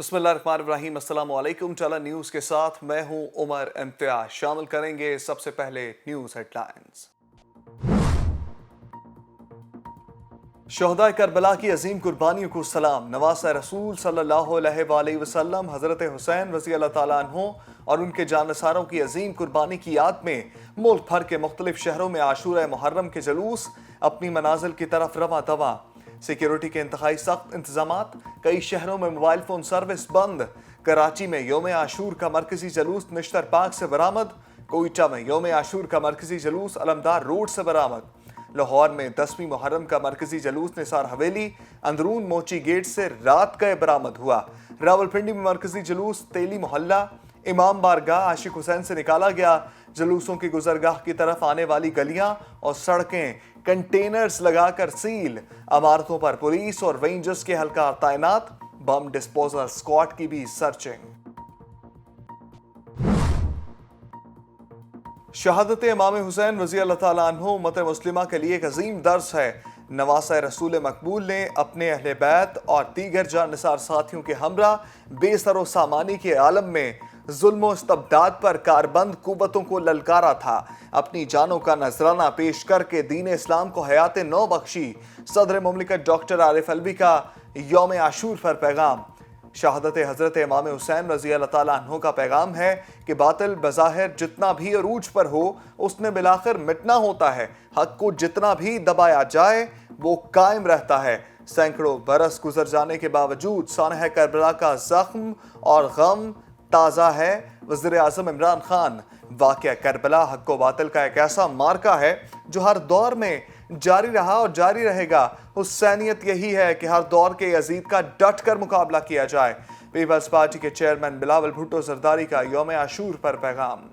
बिस्मिल्लाहिर्रहमानिर्रहीम। अस्सलाम वालेकुम। चला न्यूज़ के साथ मैं हूं उमर इम्तियाज। शामिल करेंगे सबसे पहले न्यूज़ हेडलाइंस। शोहदा करबला की अजीम कुर्बानियों को सलाम। नवासा रसूल सल्लल्लाहु अलैहि वसल्लम हज़रत हुसैन रज़ी अल्लाह ताला अन्हो और उनके जानसारों की अजीम कुर्बानी की याद में मुल्क भर के मुख्तलिफ शहरों में आशूरा मुहर्रम के जुलूस अपनी मनाजिल की तरफ रवा दवा। सिक्योरिटी के इंतहाई सख्त इंतजामात, कई शहरों में मोबाइल फोन सर्विस बंद। कराची में योम आशूर का मरकजी जुलूस निश्तर पार्क से बरामद। कोयटा में योम आशूर का मरकजी जुलूस अलमदार रोड से बरामद। लाहौर में 10वीं मुहर्रम का मरकजी जुलूस निसार हवेली अंदरून मोची गेट से रात गए बरामद हुआ। रावलपिंडी में मरकजी जुलूस तेली मोहल्ला इमाम बारगाह आशिक हुसैन से निकाला गया। जुलूसों की गुजरगाह की तरफ आने वाली गलियां और सड़कें कंटेनर्स लगाकर सील। इमारतों पर पुलिस और रेंजर्स के हल्का तैनात। बम डिस्पोजल स्क्वाड की भी सर्चिंग। शहादत इमाम हुसैन रज़ी अल्लाह ताला अन्हु उम्मत मुस्लिमा के लिए एक अजीम दर्स है। नवासा रसूल मकबूल ने अपने अहले बैत और दीगर जाननिसार साथियों के हमरा बेसरो सामानी के आलम में जुल्म इस्तबदाद पर कारबंद कुव्वतों को ललकारा था। अपनी जानों का नजराना पेश करके दीन इस्लाम को हयात नौ बख्शी। सदर मुमलिकत डॉक्टर आरिफ अलवी का यौम आशूर पर पैगाम। शहादत हज़रत इमाम हुसैन रज़ी अल्लाह ताला अन्हु का पैगाम है कि बातिल बज़ाहिर जितना भी अरूज पर हो उसने बिलाखिर मिटना होता है। हक को जितना भी दबाया जाए वो कायम रहता है। सैकड़ों बरस गुजर जाने के बावजूद सानह करबला का जख्म और गम ताज़ा है। वज़ीर आज़म इमरान खान, वाक़या करबला हक व बातिल का एक ऐसा मार्का है जो हर दौर में जारी रहा और जारी रहेगा। हुसैनियत यही है कि हर दौर के यजीद का डट कर मुकाबला किया जाए। पीपल्स पार्टी के चेयरमैन बिलावल भुट्टो जरदारी का यौम आशूर पर पैगाम।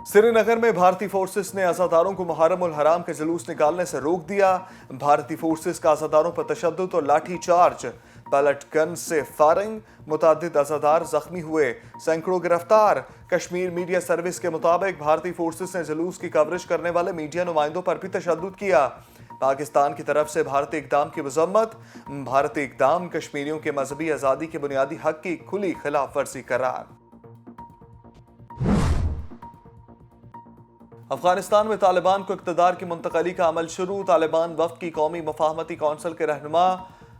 श्रीनगर में भारतीय फोर्सेस ने अज़ादारों को मुहर्रम उल हराम के जुलूस निकालने से रोक दिया। भारतीय फोर्सेस का अज़ादारों पर तशद्दुद और लाठी चार्ज, पलट गन से फायरिंग, मुतादिद अज़ादार जख्मी हुए, सैकड़ों गिरफ्तार। कश्मीर मीडिया सर्विस के मुताबिक भारतीय फोर्सेस ने जुलूस की कवरेज करने वाले मीडिया नुमाइंदों पर भी तशद्दुद किया। पाकिस्तान की तरफ से भारतीय इक़दाम की मज़म्मत। भारतीय इक़दाम कश्मीरियों के मजहबी आज़ादी के बुनियादी हक की खुली खिलाफ वर्जी करार। अफगानिस्तान में तालिबान को इक़्तिदार की मुंतकली का अमल शुरू। तालिबान वफ़द की कौमी मुफाहमती कौंसिल के रहनुमा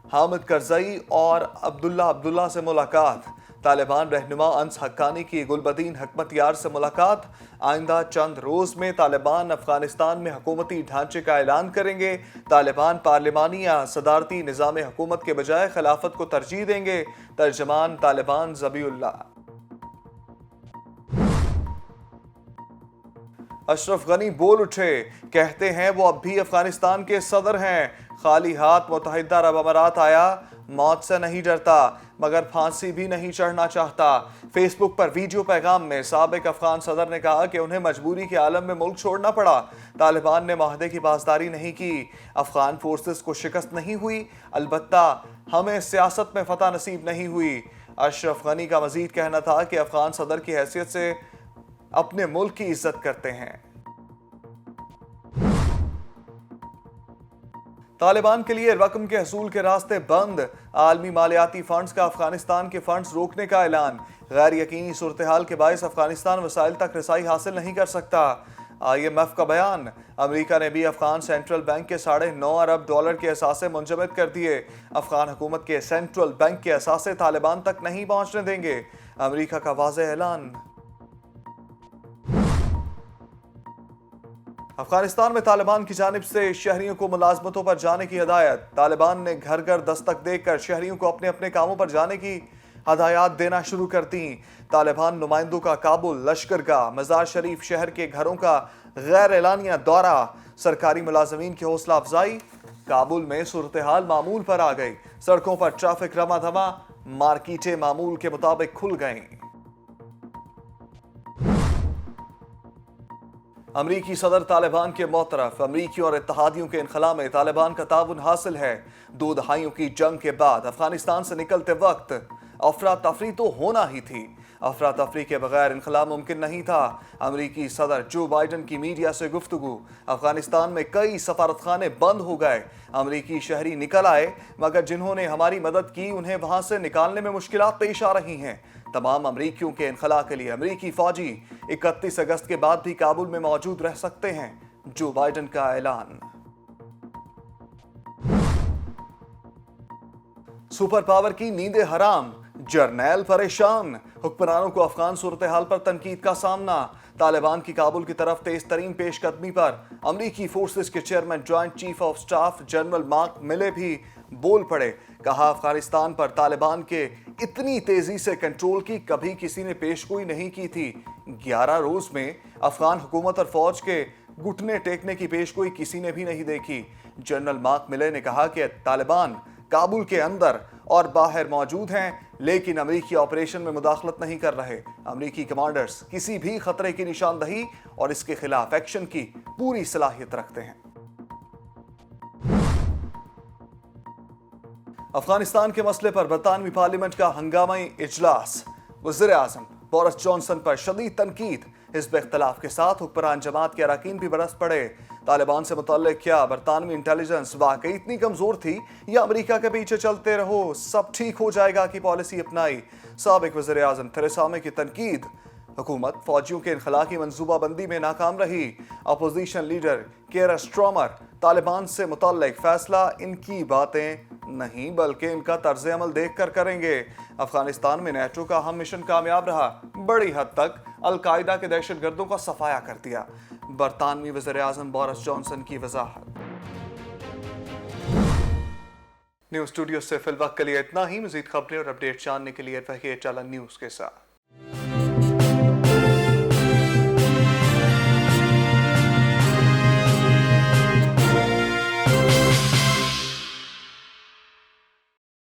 हामिद करज़ई और अब्दुल्ला से मुलाकात। तालिबान रहनुमा अंस हक्कानी की गुलबदीन हकमतयार से मुलाकात। आइंदा चंद रोज में तालिबान अफगानिस्तान में हुकूमती ढांचे का ऐलान करेंगे। तालिबान पार्लिमानी या सदारती निज़ाम हुकूमत के बजाय खिलाफत को तरजीह देंगे। तर्जमान तालिबान ज़बीउल्लाह। अशरफ गनी बोल उठे, कहते हैं वो अब भी अफगानिस्तान के सदर हैं। खाली हाथ मुत्तहिदा अरब अमारात आया, मौत से नहीं डरता मगर फांसी भी नहीं चढ़ना चाहता। फेसबुक पर वीडियो पैगाम में साबिक अफगान सदर ने कहा कि उन्हें मजबूरी के आलम में मुल्क छोड़ना पड़ा। तालिबान ने माहदे की पासदारी नहीं की। अफगान फोर्सेस को शिकस्त नहीं हुई, अलबत्ता हमें सियासत में फतह नसीब नहीं हुई। अशरफ गनी का मजीद कहना था कि अफगान सदर की हैसियत से अपने मुल्क की इज्जत करते हैं। तालिबान के लिए रकम के हसूल के रास्ते बंद। आलमी मालियाती फंड्स का अफगानिस्तान के फंड्स रोकने का ऐलान। गैर यकीनी सूरत हाल के बायस अफगानिस्तान वसाइल तक रसाई हासिल नहीं कर सकता। IMF का बयान। अमेरिका ने भी अफगान सेंट्रल बैंक के $9.5 अरब के असासे मुंजमद कर दिए। अफगान हुकूमत के सेंट्रल बैंक के असासे तालिबान तक नहीं पहुंचने देंगे। अमेरिका का वाज़ेह ऐलान। अफगानिस्तान में तालिबान की जानिब से शहरियों को मुलाजमतों पर जाने की हदायत। तालिबान ने घर घर दस्तक देकर शहरियों को अपने अपने कामों पर जाने की हदायत देना शुरू कर दी। तालिबान नुमाइंदों का काबुल, लश्करगाह, मज़ार शरीफ शहर के घरों का गैर एलानिया दौरा, सरकारी मुलाजमीन की हौसला अफजाई। काबुल में सूरत हाल मामूल पर आ गई। सड़कों पर ट्रैफिक रमा धमा, मार्केटें मामूल के मुताबिक खुल गईं। अमरीकी सदर तालिबान के मौतरफ। अमरीकी और इत्तहादियों के इनखला में तालिबान का ताउन हासिल है। 2 दहाइयों की जंग के बाद अफगानिस्तान से निकलते वक्त अफरा तफरी तो होना ही थी। अफरा-तफरी के बगैर इनखला मुमकिन नहीं था। अमरीकी सदर जो बाइडन की मीडिया से गुफ्तगू। अफगानिस्तान में कई सफारतखाने बंद हो गए। अमरीकी शहरी निकल आए, मगर जिन्होंने हमारी मदद की उन्हें वहां से निकालने में मुश्किलात पेश आ रही हैं। तमाम अमरीकियों के इनखला के लिए अमरीकी फौजी 31 अगस्त के बाद भी काबुल में मौजूद रह सकते हैं। जो बाइडन का ऐलान। सुपर पावर की नींदें हराम, जर्नैल परेशान। हुक्मरानों को अफगान सूरत हाल पर तनकीद का सामना। तालिबान की काबुल की तरफ तेज तरीन पेशकदमी पर अमरीकी फोर्सेस के chairman joint chief of staff general mark मिले भी बोल पड़े। कहा, अफगानिस्तान पर तालिबान के इतनी तेजी से कंट्रोल की कभी किसी ने पेशगोई नहीं की थी। 11 रोज में अफगान हुकूमत और फौज के घुटने टेकने की पेशगोई किसी ने भी नहीं देखी। जनरल मार्क मिले ने कहा कि तालिबान काबुल के अंदर और बाहर मौजूद हैं, लेकिन अमरीकी ऑपरेशन में मुदाखलत नहीं कर रहे। अमरीकी कमांडर्स किसी भी खतरे की निशानदही और इसके खिलाफ एक्शन की पूरी सलाहियत रखते हैं। अफगानिस्तान के मसले पर बरतानवी पार्लियामेंट का हंगामी इजलास। वज़ीर आज़म बोरिस जॉनसन पर शदीद तनकीद। हिज़्ब इख्तिलाफ के साथ हुक्मरान जमात के अरकान भी बरस पड़े। तालिबान से मुतल्लिक क्या बरतानवी इंटेलिजेंस वाकई इतनी कमजोर थी या अमेरिका के पीछे चलते रहो सब ठीक हो जाएगा की पॉलिसी अपनाई। साबिक वज़ीर आज़म थेरेसा मे की तनकीद। हुकूमत फौजियों के इनखला की मंसूबाबंदी में नाकाम रही। Opposition leader care Starmer Taliban से मुतल्लिक फैसला इनकी बातें नहीं बल्कि इनका तर्ज अमल देख कर करेंगे। अफगानिस्तान में नेटो का अहम मिशन कामयाब रहा। बड़ी हद तक अल-कायदा के दहशतगर्दों का सफाया कर दिया। बरतानवी वज़ीर आज़म बोरिस जॉनसन की वजाहत। न्यूज़ स्टूडियो से फिलवक्त के लिए इतना ही। मज़ीद खबरें और अपडेट जानने के लिए रहिए चलन न्यूज़ के साथ।